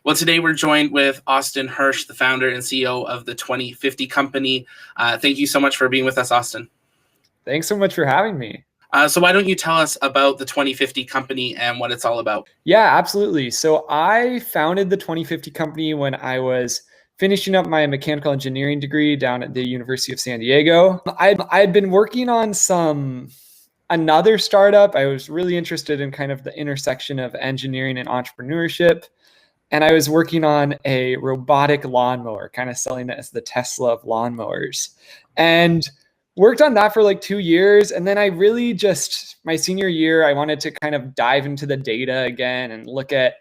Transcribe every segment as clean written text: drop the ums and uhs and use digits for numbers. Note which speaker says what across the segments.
Speaker 1: Well, today we're joined with Austin Hirsh, the founder and CEO of the 2050 company. Thank you so much for being with us, Austin.
Speaker 2: Thanks so much for having me.
Speaker 1: So why don't you tell us about the 2050 company and what it's all about?
Speaker 2: Yeah, absolutely. So I founded the 2050 company when I was finishing up my mechanical engineering degree down at the University of San Diego. I'd been working on another startup. I was really interested in kind of the intersection of engineering and entrepreneurship. And I was working on a robotic lawnmower, kind of selling it as the Tesla of lawnmowers. And worked on that for like 2 years. And then I really just, my senior year, I wanted to kind of dive into the data again and look at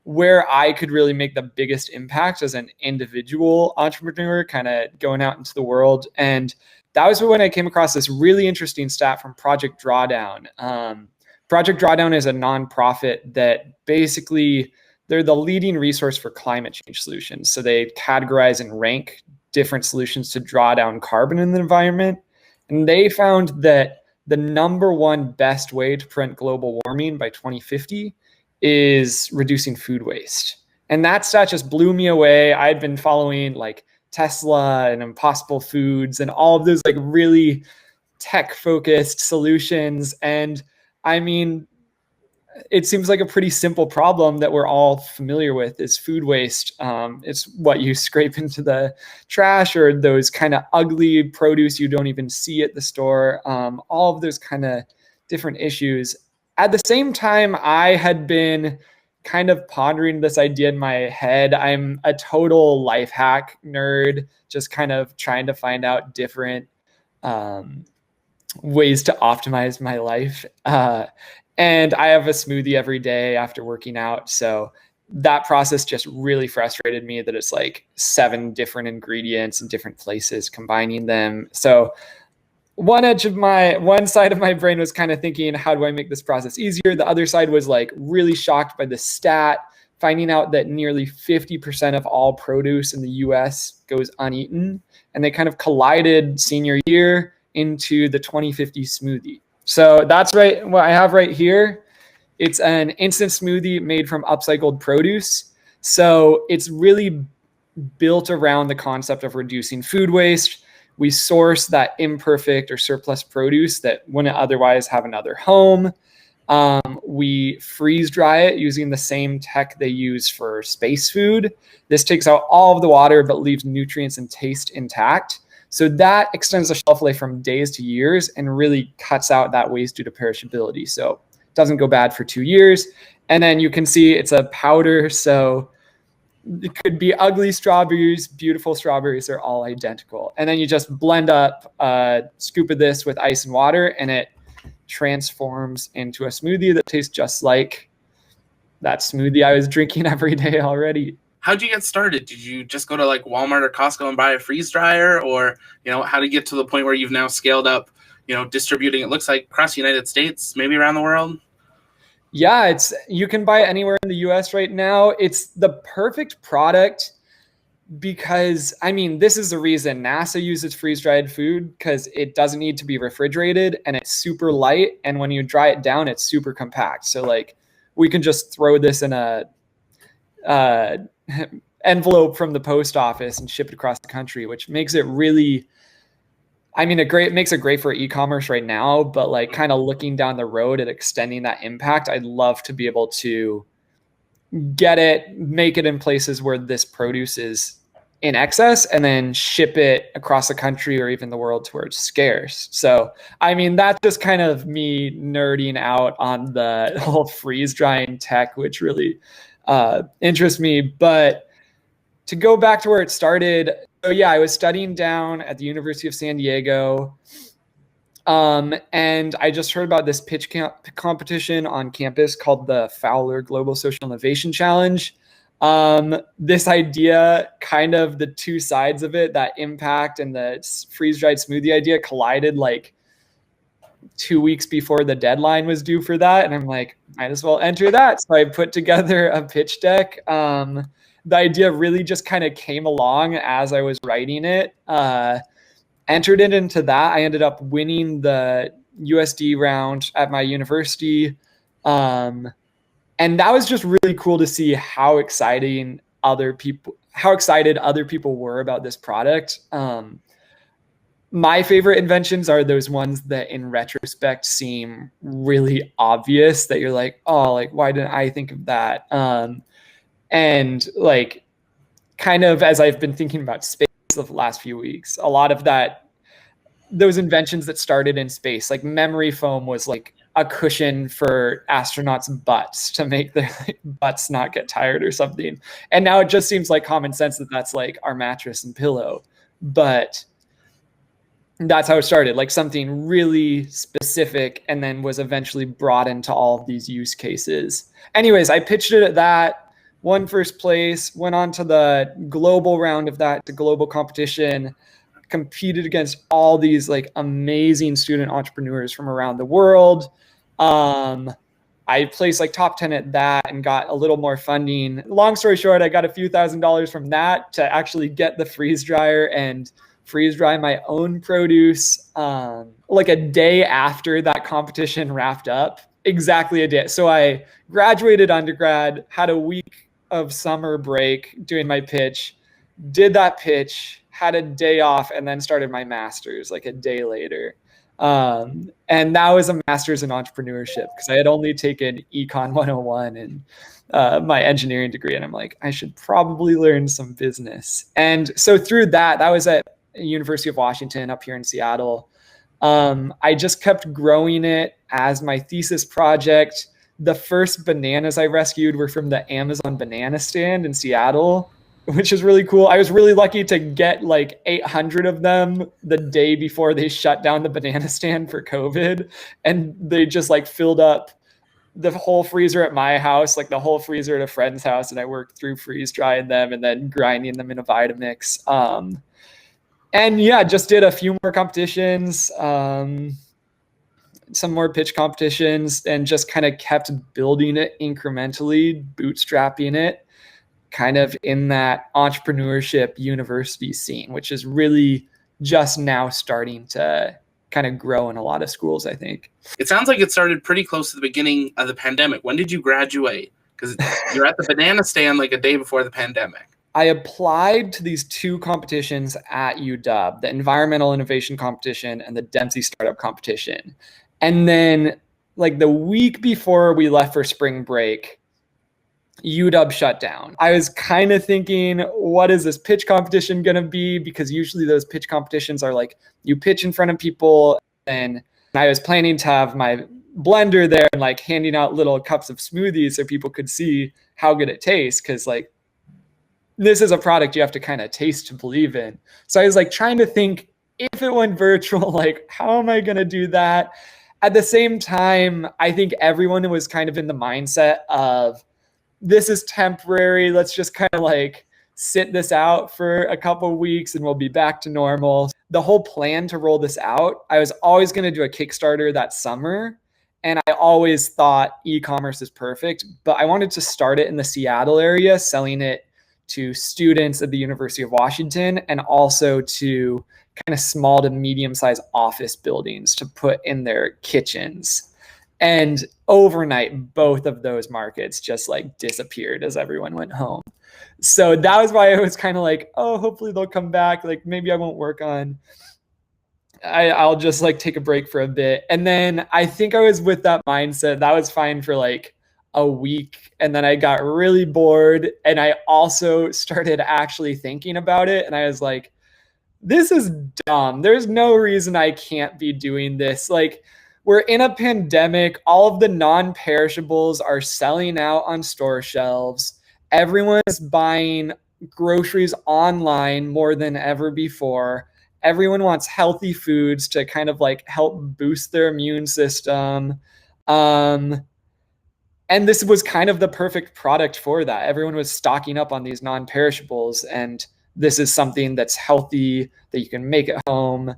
Speaker 2: where I could really make the biggest impact as an individual entrepreneur, kind of going out into the world. And that was when I came across this really interesting stat from Project Drawdown. Project Drawdown is a nonprofit that basically, they're the leading resource for climate change solutions. So they categorize and rank different solutions to draw down carbon in the environment. And they found that the number one best way to prevent global warming by 2050 is reducing food waste. And that stat just blew me away. I'd been following like Tesla and Impossible Foods and all of those like really tech-focused solutions. And I mean, it seems like a pretty simple problem that we're all familiar with is food waste. It's what you scrape into the trash or those kind of ugly produce you don't even see at the store. All of those kind of different issues. At the same time, I had been kind of pondering this idea in my head. I'm a total life hack nerd, just kind of trying to find out different ways to optimize my life. And I have a smoothie every day after working out. So that process just really frustrated me that it's like 7 different ingredients in different places, combining them. So one side of my brain was kind of thinking, how do I make this process easier? The other side was like really shocked by the stat, finding out that nearly 50% of all produce in the US goes uneaten. And they kind of collided senior year into the 2050 smoothie. So that's right. What I have right here, it's an instant smoothie made from upcycled produce. So it's really built around the concept of reducing food waste. We source that imperfect or surplus produce that wouldn't otherwise have another home. We freeze dry it using the same tech they use for space food. This takes out all of the water but leaves nutrients and taste intact. So that extends the shelf life from days to years and really cuts out that waste due to perishability. So it doesn't go bad for 2 years. And then you can see it's a powder. So it could be ugly strawberries, beautiful strawberries, they're all identical. And then you just blend up a scoop of this with ice and water, and it transforms into a smoothie that tastes just like that smoothie I was drinking every day already.
Speaker 1: How'd you get started? Did you just go to like Walmart or Costco and buy a freeze dryer, or how to get to the point where you've now scaled up, distributing? It looks like across the United States, maybe around the world.
Speaker 2: Yeah, you can buy it anywhere in the US right now. It's the perfect product because, I mean, this is the reason NASA uses freeze-dried food, because it doesn't need to be refrigerated and it's super light. And when you dry it down, it's super compact. So like we can just throw this in a envelope from the post office and ship it across the country, which makes it really, makes it great for e-commerce right now, but like kind of looking down the road at extending that impact, I'd love to be able to make it in places where this produce is in excess and then ship it across the country or even the world to where it's scarce. So, that's just kind of me nerding out on the whole freeze drying tech, which really interests me. But to go back to where it started, so yeah, I was studying down at the University of San Diego. And I just heard about this pitch competition on campus called the Fowler Global Social Innovation Challenge. This idea, kind of the two sides of it, that impact and the freeze-dried smoothie idea collided like 2 weeks before the deadline was due for that. And I'm like, might as well enter that. So I put together a pitch deck. The idea really just kind of came along as I was writing it. Entered it into that. I ended up winning the USD round at my university. And that was just really cool to see how excited other people were about this product. My favorite inventions are those ones that in retrospect seem really obvious, that you're like, oh, like, why didn't I think of that? And like, kind of as I've been thinking about space the last few weeks, a lot of those inventions that started in space, like memory foam was like a cushion for astronauts' butts to make their butts not get tired or something. And now it just seems like common sense that that's like our mattress and pillow. But that's how it started, like something really specific, and then was eventually brought into all of these use cases. Anyways, I pitched it at that, won first place, went on to the global round of that, the global competition, competed against all these like amazing student entrepreneurs from around the world. I placed like top 10 at that and got a little more funding. Long story short, I got a few $1,000s from that to actually get the freeze dryer and freeze dry my own produce like a day after that competition wrapped up. Exactly a day. So I graduated undergrad, had a week of summer break doing my pitch, did that pitch, had a day off, and then started my master's like a day later. And that was a master's in entrepreneurship because I had only taken Econ 101 and my engineering degree. And I'm like, I should probably learn some business. And so through that was at University of Washington up here in Seattle. I just kept growing it as my thesis project. The first bananas I rescued were from the Amazon banana stand in Seattle, which is really cool. I was really lucky to get like 800 of them the day before they shut down the banana stand for COVID. And they just like filled up the whole freezer at my house, like the whole freezer at a friend's house. And I worked through freeze drying them and then grinding them in a Vitamix. And yeah, just did a few more competitions, some more pitch competitions, and just kind of kept building it incrementally, bootstrapping it, kind of in that entrepreneurship university scene, which is really just now starting to kind of grow in a lot of schools, I think.
Speaker 1: It sounds like it started pretty close to the beginning of the pandemic. When did you graduate? Because you're at the banana stand like a day before the pandemic.
Speaker 2: I applied to these two competitions at UW, the Environmental Innovation Competition and the Dempsey Startup Competition. And then like the week before we left for spring break, UW shut down. I was kind of thinking, what is this pitch competition going to be? Because usually those pitch competitions are like you pitch in front of people, and I was planning to have my blender there and like handing out little cups of smoothies so people could see how good it tastes. Cause like, this is a product you have to kind of taste to believe in. So I was like trying to think, if it went virtual, like how am I going to do that? At the same time, I think everyone was kind of in the mindset of this is temporary. Let's just kind of like sit this out for a couple of weeks and we'll be back to normal. The whole plan to roll this out, I was always going to do a Kickstarter that summer. And I always thought e-commerce is perfect, but I wanted to start it in the Seattle area, selling it to students at the University of Washington and also to kind of small to medium-sized office buildings to put in their kitchens. And overnight, both of those markets just like disappeared as everyone went home. So that was why I was kind of like, oh, hopefully they'll come back. Like maybe I won't work on, I'll just like take a break for a bit. And then I think I was with that mindset. That was fine for like a week. And then I got really bored. And I also started actually thinking about it. And I was like, this is dumb. There's no reason I can't be doing this. Like, we're in a pandemic. All of the non-perishables are selling out on store shelves. Everyone's buying groceries online more than ever before. Everyone wants healthy foods to kind of like help boost their immune system. And this was kind of the perfect product for that. Everyone was stocking up on these non-perishables, and this is something that's healthy, that you can make at home,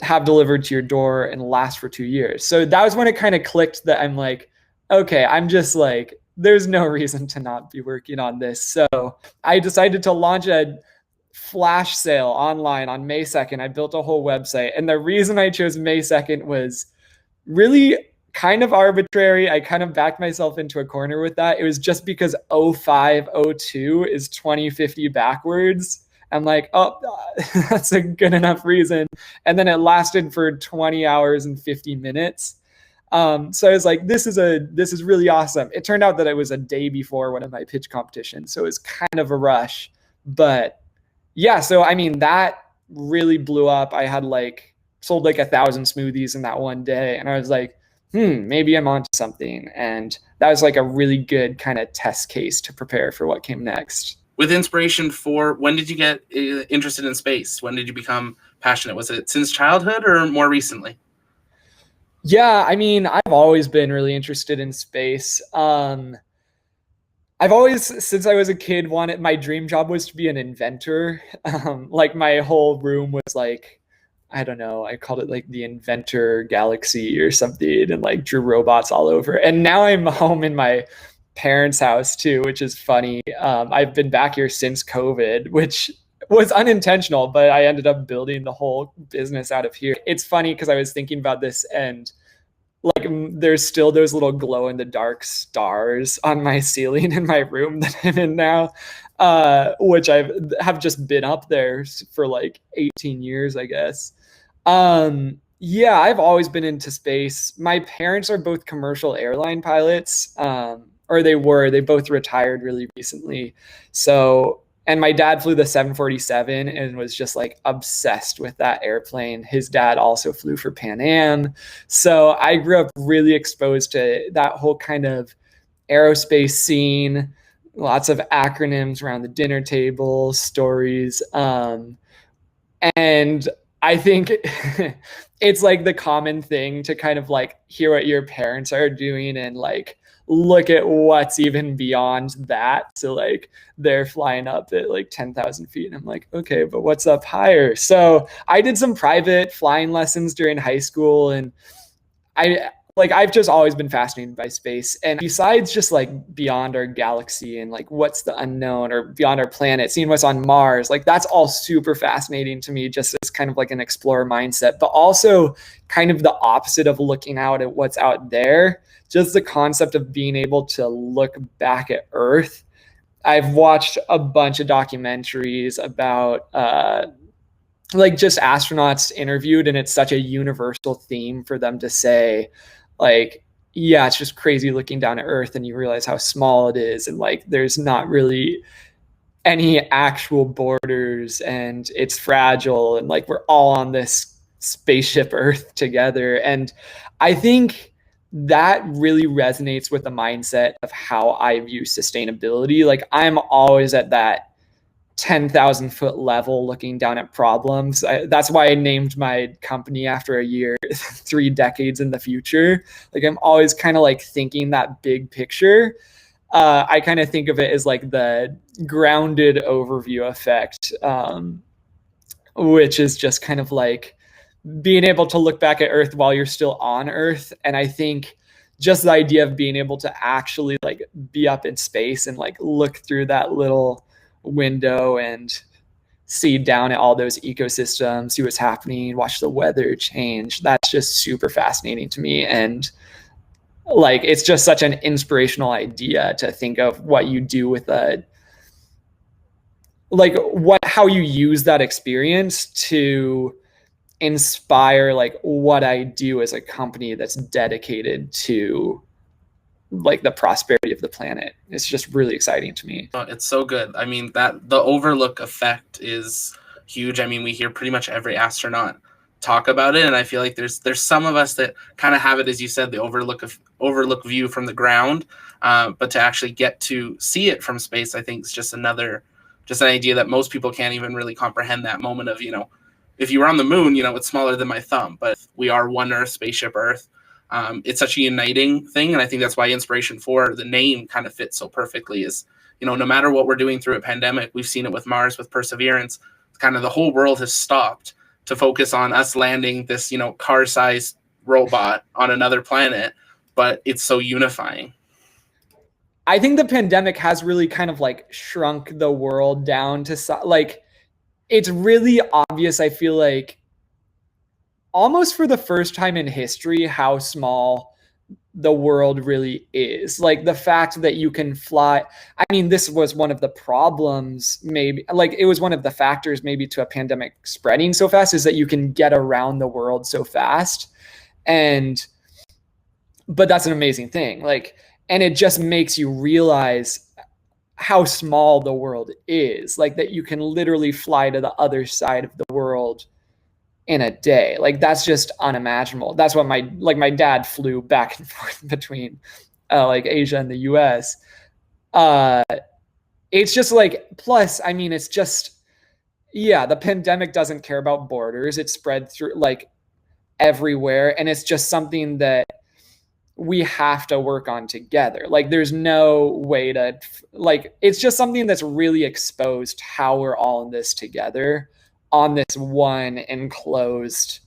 Speaker 2: have delivered to your door, and last for 2 years. So that was when it kind of clicked that I'm like, okay, I'm just like, there's no reason to not be working on this. So I decided to launch a flash sale online on May 2nd. I built a whole website. And the reason I chose May 2nd was really kind of arbitrary. I kind of backed myself into a corner with that. It was just because 0502 is 2050 backwards. I'm like, oh, that's a good enough reason. And then it lasted for 20 hours and 50 minutes. So I was like, this is really awesome. It turned out that it was a day before one of my pitch competitions, so it was kind of a rush. But yeah, so I mean, that really blew up. I had sold 1,000 smoothies in that one day, and I was like, maybe I'm onto something. And that was a really good kind of test case to prepare for what came next.
Speaker 1: With Inspiration4, when did you get interested in space? When did you become passionate? Was it since childhood or more recently?
Speaker 2: Yeah, I mean, I've always been really interested in space. I've always, since I was a kid, my dream job was to be an inventor. My whole room was I don't know, I called it the inventor galaxy or something, and drew robots all over. And now I'm home in my parents' house too, which is funny. I've been back here since COVID, which was unintentional, but I ended up building the whole business out of here. It's funny because I was thinking about this, and there's still those little glow in the dark stars on my ceiling in my room that I'm in now, which have just been up there for 18 years, I guess. Yeah, I've always been into space. My parents are both commercial airline pilots, or they were. They both retired really recently. So, and my dad flew the 747 and was just obsessed with that airplane. His dad also flew for Pan Am. So I grew up really exposed to that whole kind of aerospace scene, lots of acronyms around the dinner table, stories. And I think it's the common thing to kind of hear what your parents are doing and look at what's even beyond that. So they're flying up at 10,000 feet, and I'm like, okay, but what's up higher? So I did some private flying lessons during high school, and I've just always been fascinated by space. And besides just beyond our galaxy and what's the unknown, or beyond our planet, seeing what's on Mars, that's all super fascinating to me, just as kind of an explorer mindset, but also kind of the opposite of looking out at what's out there. Just the concept of being able to look back at Earth. I've watched a bunch of documentaries about just astronauts interviewed, and it's such a universal theme for them to say, yeah, it's just crazy looking down at Earth and you realize how small it is, and there's not really any actual borders, and it's fragile, and we're all on this spaceship Earth together. And I think that really resonates with the mindset of how I view sustainability. I'm always at that 10,000 foot level looking down at problems. That's why I named my company after a year, 3 decades in the future. I'm always kind of thinking that big picture. I kind of think of it as the grounded overview effect, which is just kind of being able to look back at Earth while you're still on Earth. And I think just the idea of being able to actually be up in space and look through that little window and see down at all those ecosystems, see what's happening, watch the weather change. That's just super fascinating to me. And it's just such an inspirational idea to think of what you do with how you use that experience to inspire what I do as a company that's dedicated to the prosperity of the planet. It's just really exciting to me.
Speaker 1: It's so good. I mean, that the overlook effect is huge. I mean, we hear pretty much every astronaut talk about it, and I feel like there's some of us that kind of have it, as you said, the overlook view from the ground, but to actually get to see it from space, I think is just an idea that most people can't even really comprehend. That moment of, if you were on the moon, it's smaller than my thumb, but we are one Earth, spaceship Earth. It's such a uniting thing, and I think that's why Inspiration4, the name, kind of fits so perfectly. Is, no matter what we're doing through a pandemic, we've seen it with Mars, with Perseverance, kind of the whole world has stopped to focus on us landing this, car-sized robot on another planet, but it's so unifying.
Speaker 2: I think the pandemic has really kind of shrunk the world down to it's really obvious, I feel almost for the first time in history, how small the world really is. Like the fact that you can fly. I mean, this was one of the problems, maybe, like it was one of the factors maybe to a pandemic spreading so fast, is that you can get around the world so fast. But that's an amazing thing. Like, and it just makes you realize how small the world is, like that you can literally fly to the other side of the world in a day. Like that's just unimaginable. That's what my dad flew back and forth between like Asia and the US. It's just like, plus, I mean, it's just, yeah, the pandemic doesn't care about borders. It's spread through like everywhere. And it's just something that we have to work on together. Like there's no way to, like, it's just something that's really exposed how we're all in this together on this one enclosed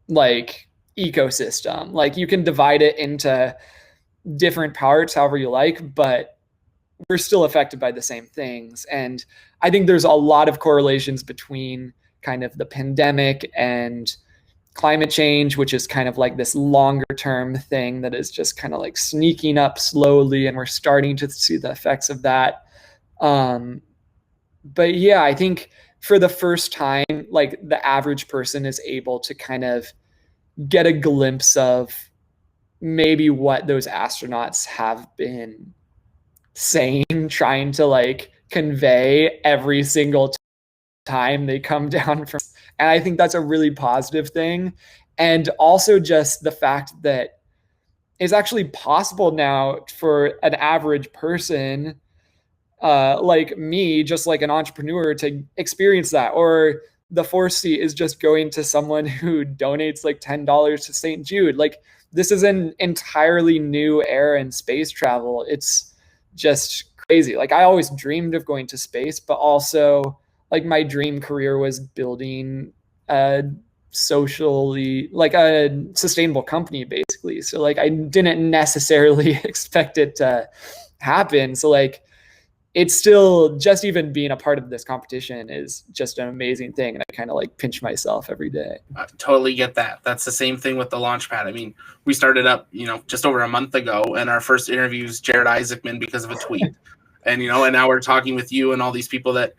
Speaker 2: like ecosystem. Like you can divide it into different parts however you like, but we're still affected by the same things. And I think there's a lot of correlations between kind of the pandemic and climate change, which is kind of like this longer term thing that is just kind of like sneaking up slowly, and we're starting to see the effects of that. But yeah, I think for the first time, like the average person is able to kind of get a glimpse of maybe what those astronauts have been saying, trying to like convey every single time they come down from. And I think that's a really positive thing. And also just the fact that it's actually possible now for an average person like me, just like an entrepreneur, to experience that. Or the fourth seat is just going to someone who donates like $10 to St. Jude. Like this is an entirely new era in space travel. It's just crazy. Like I always dreamed of going to space, but also like my dream career was building a socially, like a sustainable company basically. So like I didn't necessarily expect it to happen. So like it's still, just even being a part of this competition is just an amazing thing. And I kind of like pinch myself every day.
Speaker 1: I totally get that. That's the same thing with the Launchpad. I mean, we started up, just over a month ago, and our first interview is Jared Isaacman because of a tweet. And, and now we're talking with you and all these people that,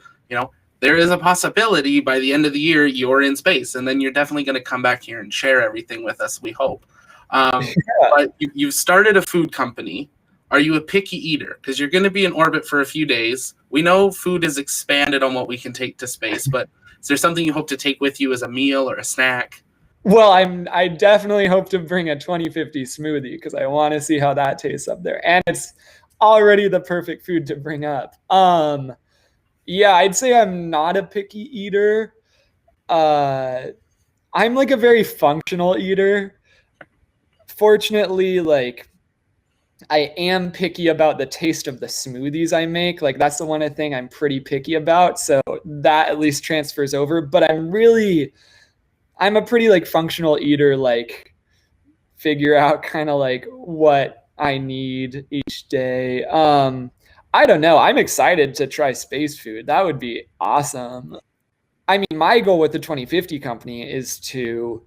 Speaker 1: there is a possibility by the end of the year you're in space, and then you're definitely going to come back here and share everything with us, we hope. But you've started a food company. Are you a picky eater? Because you're going to be in orbit for a few days. We know food is expanded on what we can take to space, but is there something you hope to take with you as a meal or a snack?
Speaker 2: Well, I definitely hope to bring a 2050 smoothie because I want to see how that tastes up there. And it's already the perfect food to bring up. Yeah, I'd say I'm not a picky eater. I'm like a very functional eater. Fortunately, like I am picky about the taste of the smoothies I make. Like that's the one thing I'm pretty picky about. So that at least transfers over. But I'm a pretty like functional eater, like figure out kind of like what I need each day. I don't know. I'm excited to try space food. That would be awesome. I mean, my goal with the 2050 company is to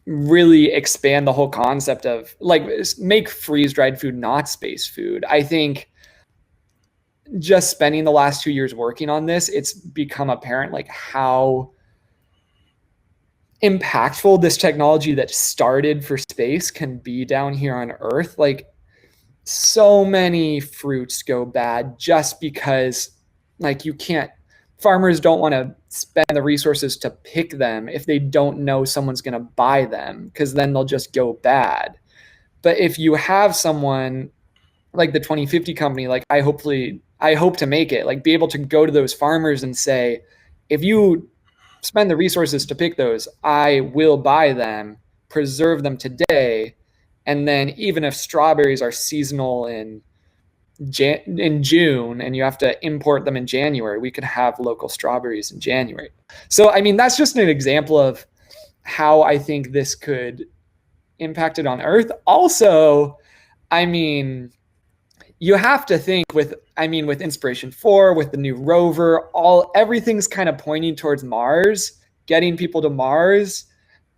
Speaker 2: really expand the whole concept of like make freeze-dried food not space food. I think just spending the last 2 years working on this, it's become apparent like how impactful this technology that started for space can be down here on Earth. Like so many fruits go bad just because like farmers don't want to spend the resources to pick them if they don't know someone's going to buy them, because then they'll just go bad. But if you have someone like the 2050 company, like I hope to make it, like be able to go to those farmers and say, if you spend the resources to pick those, I will buy them, preserve them today. And then even if strawberries are seasonal in June and you have to import them in January, we could have local strawberries in January. So, I mean, that's just an example of how I think this could impact it on Earth. Also, I mean, you have to think with Inspiration4, with the new rover, everything's kind of pointing towards Mars, getting people to Mars.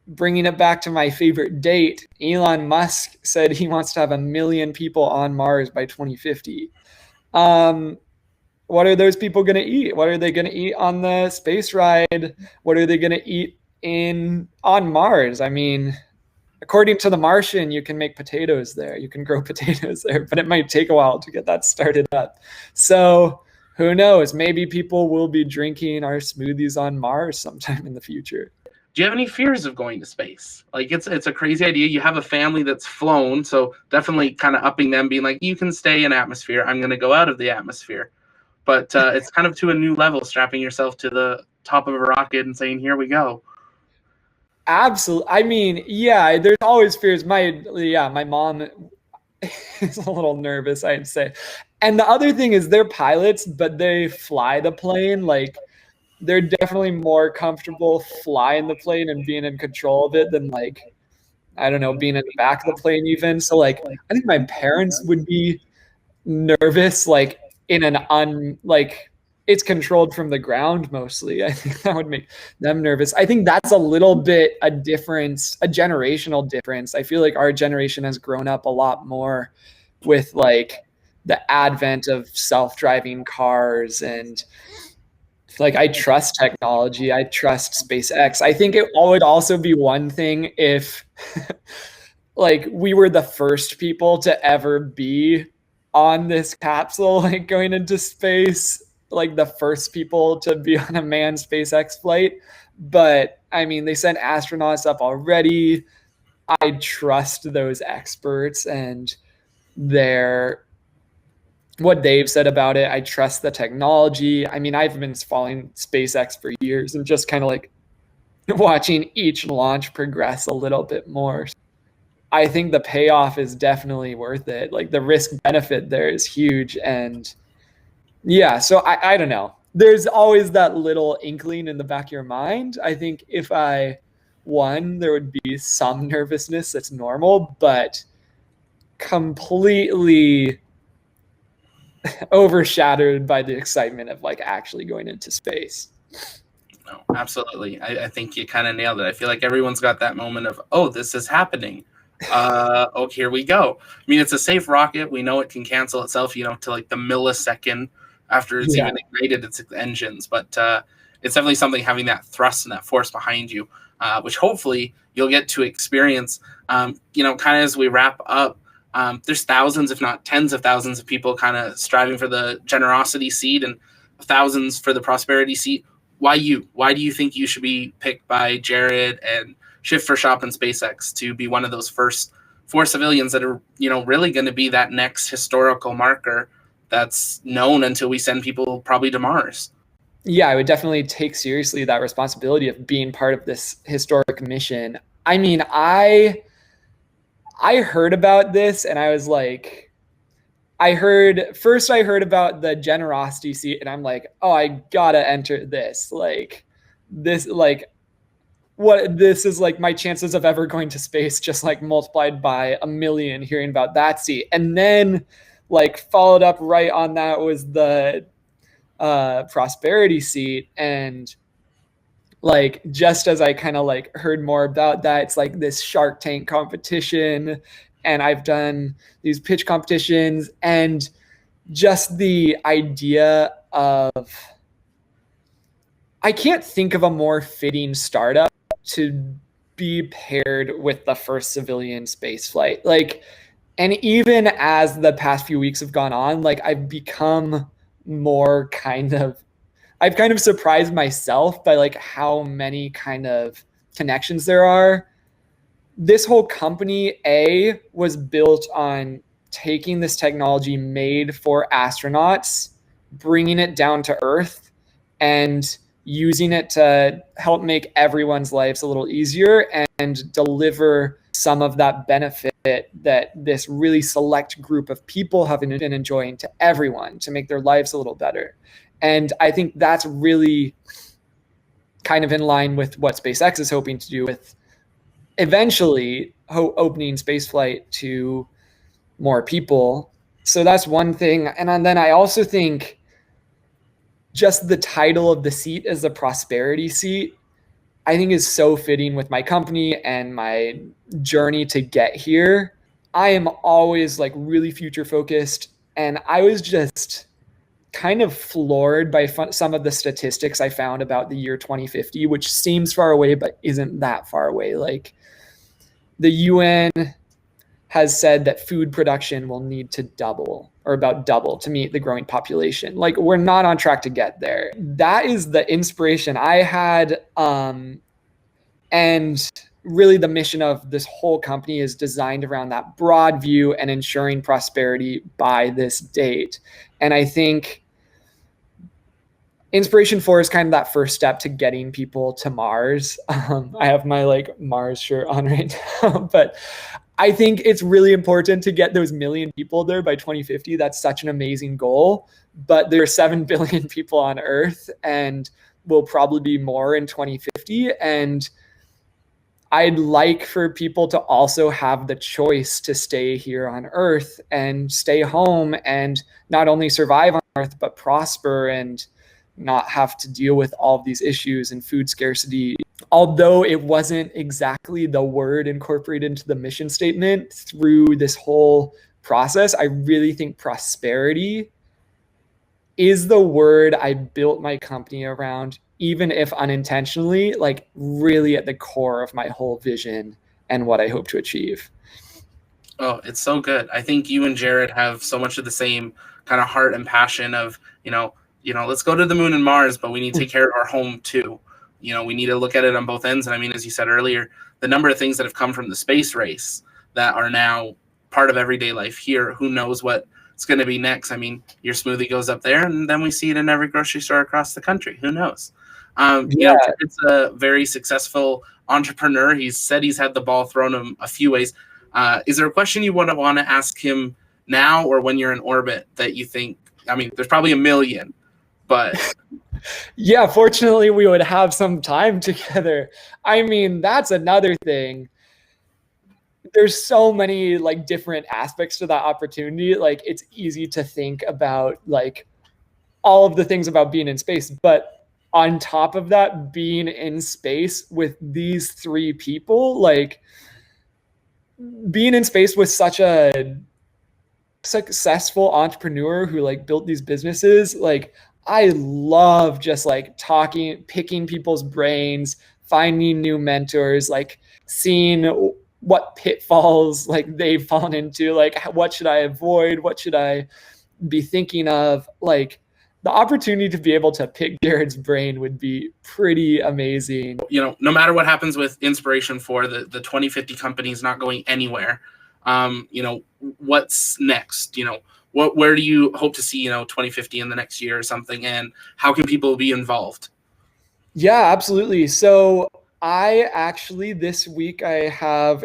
Speaker 2: bringing it back to my favorite date, Elon Musk said he wants to have 1 million people on Mars by 2050. What are those people going to eat? What are they going to eat on the space ride? What are they going to eat on Mars? I mean, according to The Martian, you can make potatoes there. You can grow potatoes there, but it might take a while to get that started up. So who knows? Maybe people will be drinking our smoothies on Mars sometime in the future.
Speaker 1: Do you have any fears of going to space? Like, it's a crazy idea. You have a family that's flown, so definitely kind of upping them, being like, you can stay in atmosphere. I'm going to go out of the atmosphere. But it's kind of to a new level, strapping yourself to the top of a rocket and saying, here we go.
Speaker 2: Absolutely. I mean, yeah, there's always fears. My mom is a little nervous, I'd say. And the other thing is they're pilots, but they fly the plane. Like, they're definitely more comfortable flying the plane and being in control of it than, like, I don't know, being in the back of the plane even. So, like, I think my parents would be nervous, like, in an it's controlled from the ground mostly. I think that would make them nervous. I think that's a little bit a difference, a generational difference. I feel like our generation has grown up a lot more with, like, the advent of self-driving cars, and, like, I trust technology. I trust SpaceX. I think it would also be one thing if like we were the first people to ever be on this capsule, like going into space, like the first people to be on a manned SpaceX flight. But I mean, they sent astronauts up already. I trust those experts and what they've said about it. I trust the technology. I mean, I've been following SpaceX for years and just kind of like watching each launch progress a little bit more. I think the payoff is definitely worth it. Like, the risk benefit there is huge. And yeah, so I don't know. There's always that little inkling in the back of your mind. I think if I won, there would be some nervousness that's normal, but completely overshadowed by the excitement of, like, actually going into space.
Speaker 1: No, absolutely. I think you kind of nailed it. I feel like everyone's got that moment of, oh, this is happening. Oh, here we go. I mean, it's a safe rocket. We know it can cancel itself, to like the millisecond after it's even ignited its engines. But it's definitely something having that thrust and that force behind you, which hopefully you'll get to experience. Kind of as we wrap up, there's thousands, if not tens of thousands of people kind of striving for the generosity seat and thousands for the prosperity seat. Why you? Why do you think you should be picked by Jared and Shift for Shop and SpaceX to be one of those first 4 civilians that are, really going to be that next historical marker that's known until we send people probably to Mars?
Speaker 2: Yeah, I would definitely take seriously that responsibility of being part of this historic mission. I mean, I heard about this and I was like, I heard about the generosity seat and I'm like, oh, I gotta enter this. This is like my chances of ever going to space just like multiplied by 1 million hearing about that seat. And then like followed up right on that was the prosperity seat. And like, just as I kind of like heard more about that, it's like this Shark Tank competition. And I've done these pitch competitions, and just the idea of, I can't think of a more fitting startup to be paired with the first civilian space flight. Like, and even as the past few weeks have gone on, like I've kind of surprised myself by like how many kind of connections there are. This whole company, was built on taking this technology made for astronauts, bringing it down to Earth, and using it to help make everyone's lives a little easier and deliver some of that benefit that this really select group of people have been enjoying to everyone to make their lives a little better. And I think that's really kind of in line with what SpaceX is hoping to do with eventually opening spaceflight to more people. So that's one thing. And then I also think just the title of the seat is the prosperity seat. I think is so fitting with my company and my journey to get here. I am always like really future focused, and I was just kind of floored by some of the statistics I found about the year 2050, which seems far away but isn't that far away. Like the UN has said that food production will need to double or about double to meet the growing population. Like we're not on track to get there. That is the inspiration I had. And really the mission of this whole company is designed around that broad view and ensuring prosperity by this date. And I think Inspiration4 is kind of that first step to getting people to Mars. I have my like Mars shirt on right now, but I think it's really important to get those 1 million people there by 2050. That's such an amazing goal, but there are 7 billion people on Earth and will probably be more in 2050. And I'd like for people to also have the choice to stay here on Earth and stay home and not only survive on Earth, but prosper and not have to deal with all of these issues and food scarcity. Although it wasn't exactly the word incorporated into the mission statement through this whole process, I really think prosperity is the word I built my company around, even if unintentionally, like really at the core of my whole vision and what I hope to achieve.
Speaker 1: Oh, it's so good. I think you and Jared have so much of the same kind of heart and passion of, let's go to the moon and Mars, but we need to take care of our home too. We need to look at it on both ends. And I mean, as you said earlier, the number of things that have come from the space race that are now part of everyday life here, who knows what it's going to be next. I mean, your smoothie goes up there and then we see it in every grocery store across the country. Who knows? It's a very successful entrepreneur. He's said he's had the ball thrown him a few ways. Is there a question you want to ask him now or when you're in orbit that you think, I mean, there's probably 1 million, but
Speaker 2: yeah, fortunately we would have some time together. I mean, that's another thing. There's so many like different aspects to that opportunity. Like it's easy to think about like all of the things about being in space, but on top of that, being in space with these 3 people, like being in space with such a successful entrepreneur who like built these businesses, like I love just like talking, picking people's brains, finding new mentors, like seeing what pitfalls like they've fallen into, like what should I avoid, what should I be thinking of. Like the opportunity to be able to pick Jared's brain would be pretty amazing.
Speaker 1: No matter what happens with Inspiration4, the 2050 company is not going anywhere. What's next? Where do you hope to see 2050 in the next year or something, and how can people be involved?
Speaker 2: Yeah, absolutely. So I actually this week I have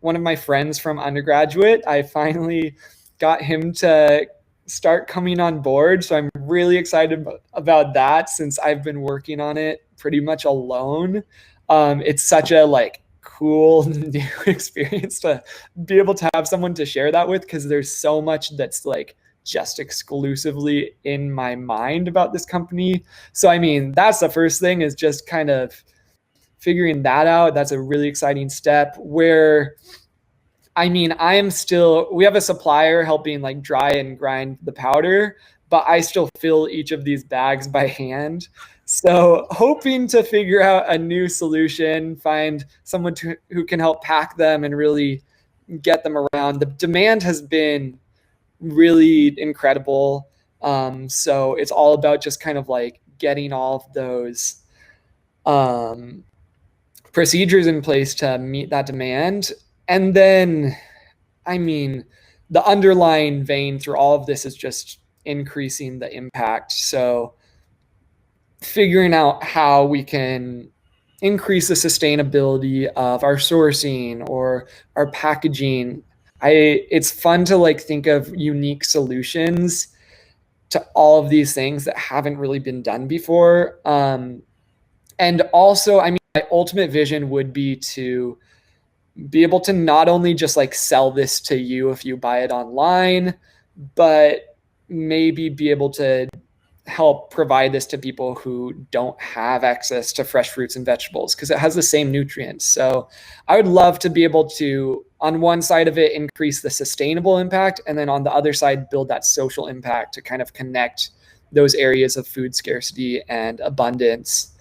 Speaker 2: one of my friends from undergraduate. I finally got him to start coming on board, so I'm really excited about that since I've been working on it pretty much alone. It's such a like cool new experience to be able to have someone to share that with, because there's so much that's like just exclusively in my mind about this company. So I mean, that's the first thing, is just kind of figuring that out. That's a really exciting step. Where I mean, we have a supplier helping like dry and grind the powder, but I still fill each of these bags by hand. So hoping to figure out a new solution, find someone who can help pack them and really get them around. The demand has been really incredible. So it's all about just kind of like getting all of those procedures in place to meet that demand. And then, I mean, the underlying vein through all of this is just increasing the impact. So figuring out how we can increase the sustainability of our sourcing or our packaging. It's fun to like think of unique solutions to all of these things that haven't really been done before. And also, I mean, my ultimate vision would be to be able to not only just like sell this to you if you buy it online, but maybe be able to help provide this to people who don't have access to fresh fruits and vegetables, because it has the same nutrients. So I would love to be able to, on one side of it, increase the sustainable impact, and then on the other side, build that social impact to kind of connect those areas of food scarcity and abundance.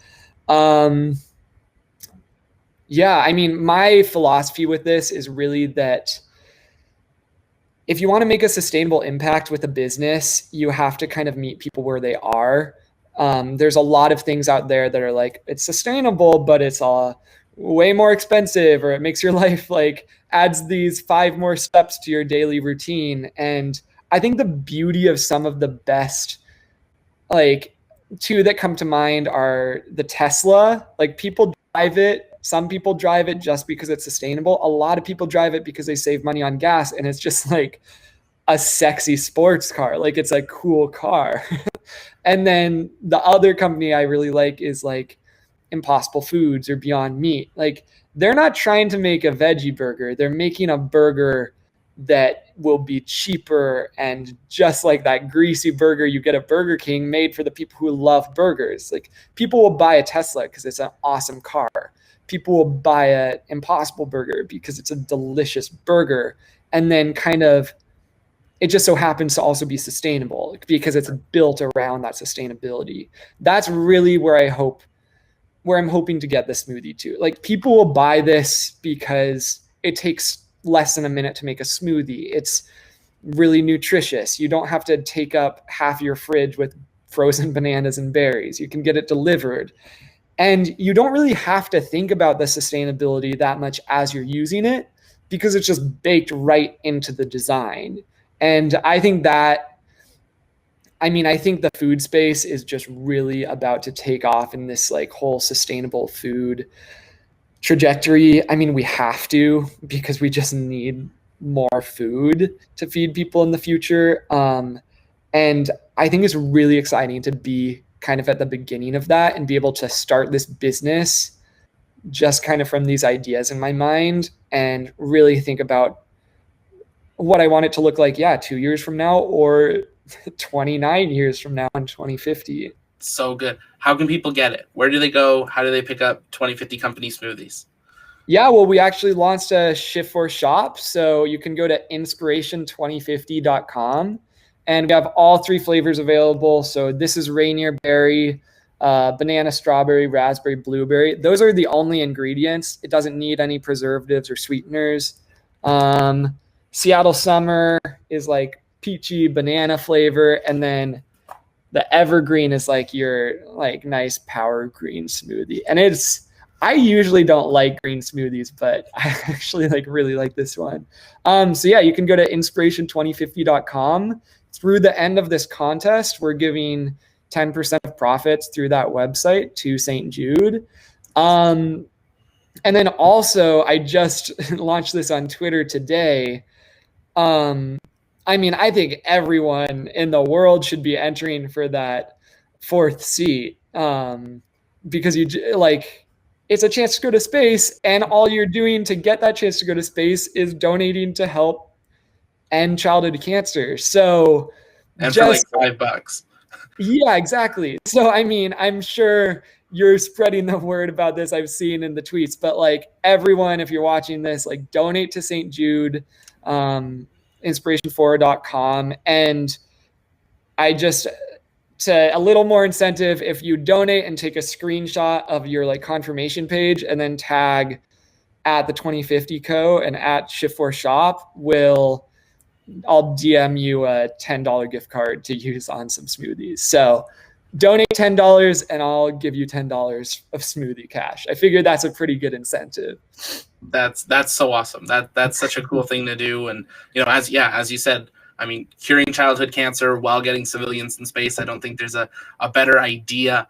Speaker 2: Yeah, I mean, my philosophy with this is really that if you want to make a sustainable impact with a business, you have to kind of meet people where they are. There's a lot of things out there that are like, it's sustainable, but it's way more expensive, or it makes your life like adds these 5 more steps to your daily routine. And I think the beauty of some of the best, like 2 that come to mind are the Tesla. Like, people drive it. Some people drive it just because it's sustainable. A lot of people drive it because they save money on gas, and it's just like a sexy sports car. Like, it's a cool car. And then the other company I really like is like Impossible Foods or Beyond Meat. Like, they're not trying to make a veggie burger. They're making a burger that will be cheaper, and just like that greasy burger you get at Burger King, made for the people who love burgers. Like, people will buy a Tesla because it's an awesome car. People will buy an Impossible Burger because it's a delicious burger. And then kind of, it just so happens to also be sustainable because it's built around that sustainability. That's really where I'm hoping to get the smoothie to. Like, people will buy this because it takes less than a minute to make a smoothie. It's really nutritious. You don't have to take up half your fridge with frozen bananas and berries. You can get it delivered. And you don't really have to think about the sustainability that much as you're using it, because it's just baked right into the design. And I think the food space is just really about to take off in this like whole sustainable food trajectory. I mean, we have to, because we just need more food to feed people in the future. And I think it's really exciting to be kind of at the beginning of that and be able to start this business just kind of from these ideas in my mind, and really think about what I want it to look like, 2 years from now, or 29 years from now in 2050.
Speaker 1: So good. How can people get it? Where do they go? How do they pick up 2050 Company smoothies?
Speaker 2: Yeah, well, we actually launched a Shift4 shop. So you can go to Inspiration2050.com, and we have all 3 flavors available. So this is Rainier Berry, banana, strawberry, raspberry, blueberry. Those are the only ingredients. It doesn't need any preservatives or sweeteners. Seattle Summer is like peachy banana flavor. And then the Evergreen is like your like nice power green smoothie. And I usually don't like green smoothies, but I actually really like this one. So yeah, you can go to Inspiration2050.com. Through the end of this contest, we're giving 10% of profits through that website to St. Jude. And then also, I just launched this on Twitter today. I think everyone in the world should be entering for that 4th seat, because it's a chance to go to space, and all you're doing to get that chance to go to space is donating to help end childhood cancer. So,
Speaker 1: and just for like $5.
Speaker 2: Yeah, exactly. So, I'm sure you're spreading the word about this. I've seen in the tweets, but everyone, if you're watching this, donate to St. Jude, Inspiration4.com. And to a little more incentive, if you donate and take a screenshot of your confirmation page and then tag at the 2050 Co and at Shift4 Shop, I'll DM you a $10 gift card to use on some smoothies. So donate $10 and I'll give you $10 of smoothie cash. I figured that's a pretty good incentive.
Speaker 1: That's so awesome. That's such a cool thing to do. And as you said, curing childhood cancer while getting civilians in space, I don't think there's a better idea.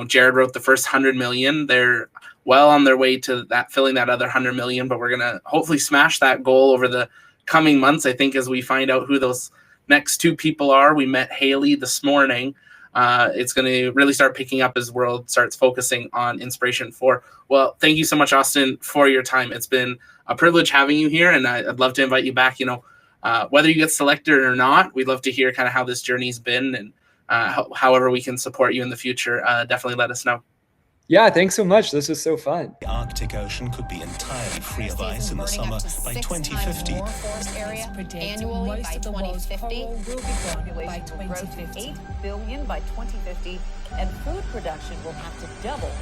Speaker 1: Jared wrote the first 100 million. They're well on their way to that, filling that other 100 million, but we're going to hopefully smash that goal over the coming months. I think as we find out who those next 2 people are. We met Haley this morning. It's going to really start picking up as the world starts focusing on Inspiration4. Well, thank you so much, Austin, for your time. It's been a privilege having you here, and I'd love to invite you back. Whether you get selected or not, we'd love to hear kind of how this journey's been, and however we can support you in the future, definitely let us know.
Speaker 2: Yeah, thanks so much. This was so fun.
Speaker 3: The Arctic Ocean could be entirely free of ice in the summer by 2050.
Speaker 4: More forest area annually by 2050.
Speaker 5: Will be gone by 2050. 8 billion by 2050, and food production will have to double.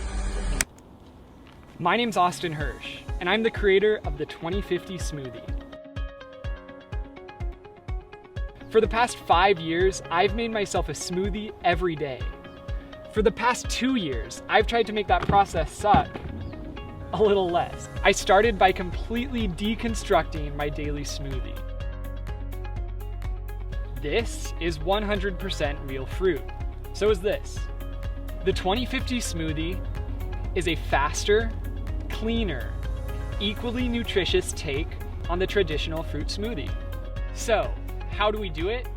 Speaker 6: My name's Austin Hirsh, and I'm the creator of the 2050 Smoothie. For the past 5 years, I've made myself a smoothie every day. For the past 2 years, I've tried to make that process suck a little less. I started by completely deconstructing my daily smoothie. This is 100% real fruit. So is this. The 2050 Smoothie is a faster, cleaner, equally nutritious take on the traditional fruit smoothie. So, how do we do it?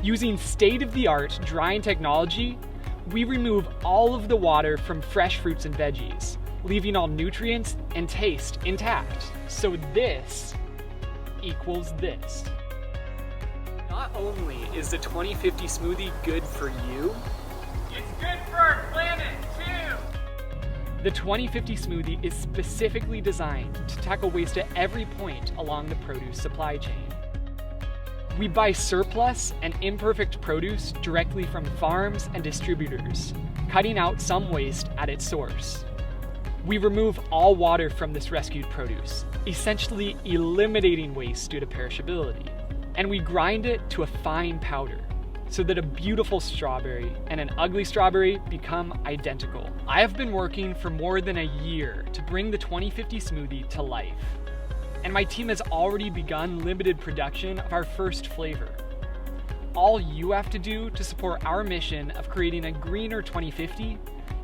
Speaker 6: Using state-of-the-art drying technology, we remove all of the water from fresh fruits and veggies, leaving all nutrients and taste intact. So this equals this. Not only is the 2050 Smoothie good for you, it's good for our planet too! The 2050 Smoothie is specifically designed to tackle waste at every point along the produce supply chain. We buy surplus and imperfect produce directly from farms and distributors, cutting out some waste at its source. We remove all water from this rescued produce, essentially eliminating waste due to perishability. And we grind it to a fine powder, so that a beautiful strawberry and an ugly strawberry become identical. I have been working for more than a year to bring the 2050 Smoothie to life. And my team has already begun limited production of our first flavor. All you have to do to support our mission of creating a greener 2050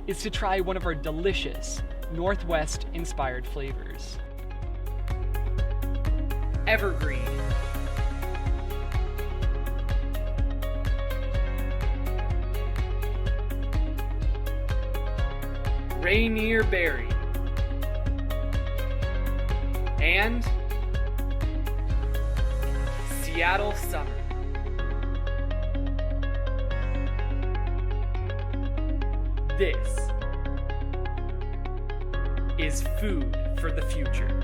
Speaker 6: is to try one of our delicious Northwest-inspired flavors. Evergreen. Rainier Berry. And Seattle Summer. This is food for the future.